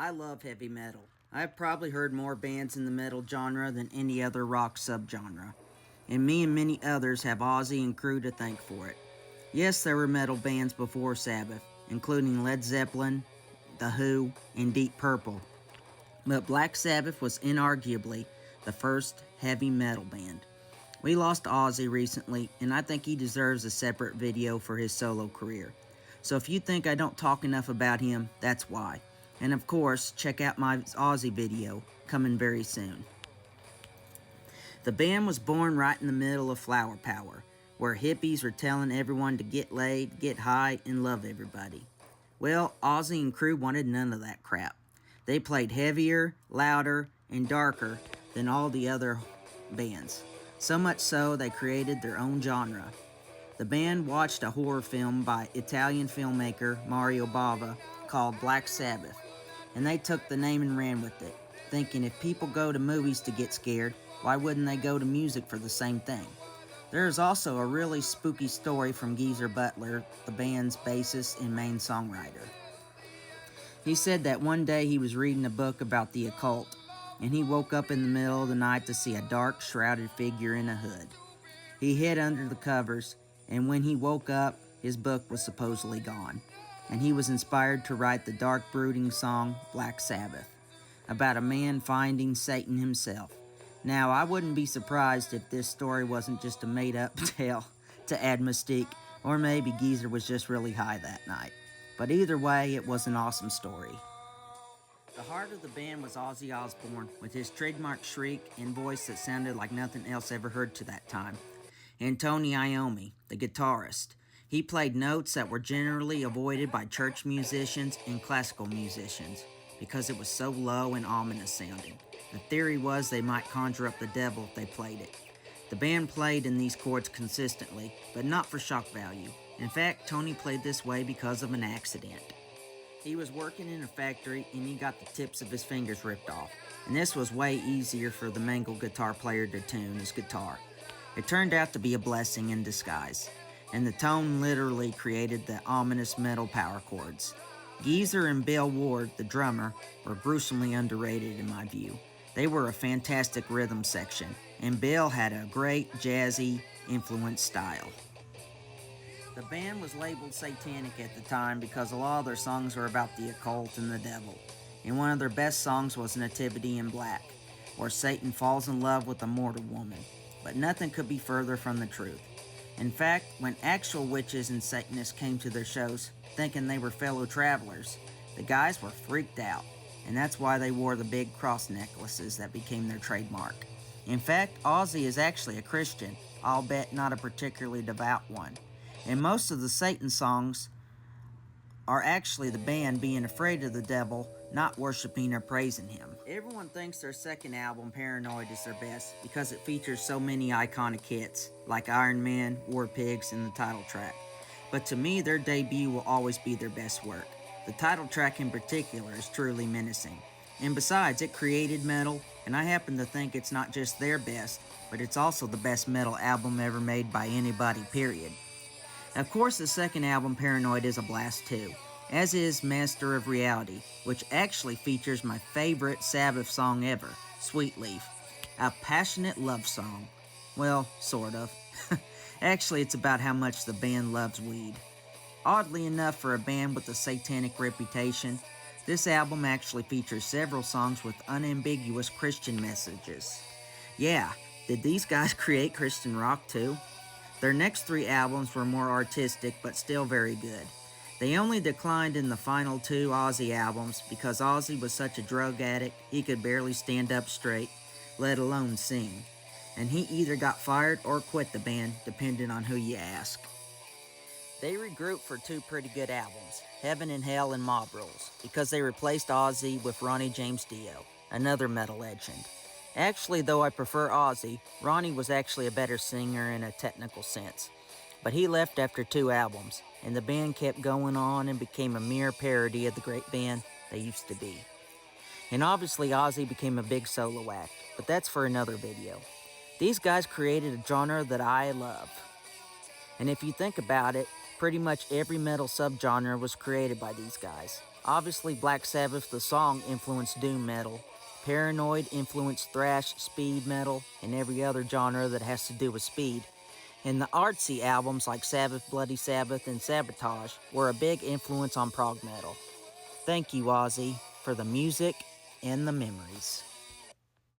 I love heavy metal. I've probably heard more bands in the metal genre than any other rock subgenre. And me and many others have Ozzy and crew to thank for it. Yes, there were metal bands before Sabbath, including Led Zeppelin, The Who, and Deep Purple. But Black Sabbath was inarguably the first heavy metal band. We lost Ozzy recently, and I think he deserves a separate video for his solo career. So if you think I don't talk enough about him, that's why. And of course, check out my Ozzy video, coming very soon. The band was born right in the middle of flower power, where hippies were telling everyone to get laid, get high, and love everybody. Well, Ozzy and crew wanted none of that crap. They played heavier, louder, and darker than all the other bands. So much so, they created their own genre. The band watched a horror film by Italian filmmaker Mario Bava called Black Sabbath, and they took the name and ran with it, thinking if people go to movies to get scared, why wouldn't they go to music for the same thing? There is also a really spooky story from Geezer Butler, the band's bassist and main songwriter. He said that one day he was reading a book about the occult, and he woke up in the middle of the night to see a dark, shrouded figure in a hood. He hid under the covers, and when he woke up, his book was supposedly gone, and he was inspired to write the dark, brooding song Black Sabbath, about a man finding Satan himself. Now, I wouldn't be surprised if this story wasn't just a made-up tale to add mystique, or maybe Geezer was just really high that night. But either way, it was an awesome story. The heart of the band was Ozzy Osbourne, with his trademark shriek and voice that sounded like nothing else ever heard to that time. And Tony Iommi, the guitarist. He played notes that were generally avoided by church musicians and classical musicians, because it was so low and ominous sounding. The theory was they might conjure up the devil if they played it. The band played in these chords consistently, but not for shock value. In fact, Tony played this way because of an accident. He was working in a factory and he got the tips of his fingers ripped off, and this was way easier for the mangled guitar player to tune his guitar. It turned out to be a blessing in disguise, and the tone literally created the ominous metal power chords. Geezer and Bill Ward, the drummer, were gruesomely underrated in my view. They were a fantastic rhythm section, and Bill had a great jazzy influenced style. The band was labeled satanic at the time because a lot of their songs were about the occult and the devil, and one of their best songs was Nativity in Black, where Satan falls in love with a mortal woman, but nothing could be further from the truth. In fact, when actual witches and Satanists came to their shows, thinking they were fellow travelers, the guys were freaked out, and that's why they wore the big cross necklaces that became their trademark. In fact, Ozzy is actually a Christian, albeit not a particularly devout one. And most of the Satan songs are actually the band being afraid of the devil, not worshiping or praising him. Everyone thinks their second album, Paranoid, is their best because it features so many iconic hits, like Iron Man, War Pigs, and the title track. But to me, their debut will always be their best work. The title track in particular is truly menacing. And besides, it created metal, and I happen to think it's not just their best, but it's also the best metal album ever made by anybody, period. Of course, the second album, Paranoid, is a blast too, as is Master of Reality, which actually features my favorite Sabbath song ever, Sweet Leaf, a passionate love song. Well, sort of. Actually, it's about how much the band loves weed. Oddly enough, for a band with a satanic reputation, this album actually features several songs with unambiguous Christian messages. Yeah, did these guys create Christian rock too? Their next three albums were more artistic, but still very good. They only declined in the final two Ozzy albums because Ozzy was such a drug addict he could barely stand up straight, let alone sing. And he either got fired or quit the band, depending on who you ask. They regrouped for two pretty good albums, Heaven and Hell and Mob Rules, because they replaced Ozzy with Ronnie James Dio, another metal legend. Actually, though I prefer Ozzy, Ronnie was actually a better singer in a technical sense. But he left after two albums, and the band kept going on and became a mere parody of the great band they used to be. And obviously Ozzy became a big solo act, but that's for another video. These guys created a genre that I love. And if you think about it, pretty much every metal subgenre was created by these guys. Obviously, Black Sabbath, the song, influenced doom metal. Paranoid influenced thrash, speed metal, and every other genre that has to do with speed. And the artsy albums like Sabbath, Bloody Sabbath, and Sabotage were a big influence on prog metal. Thank you, Ozzy, for the music and the memories.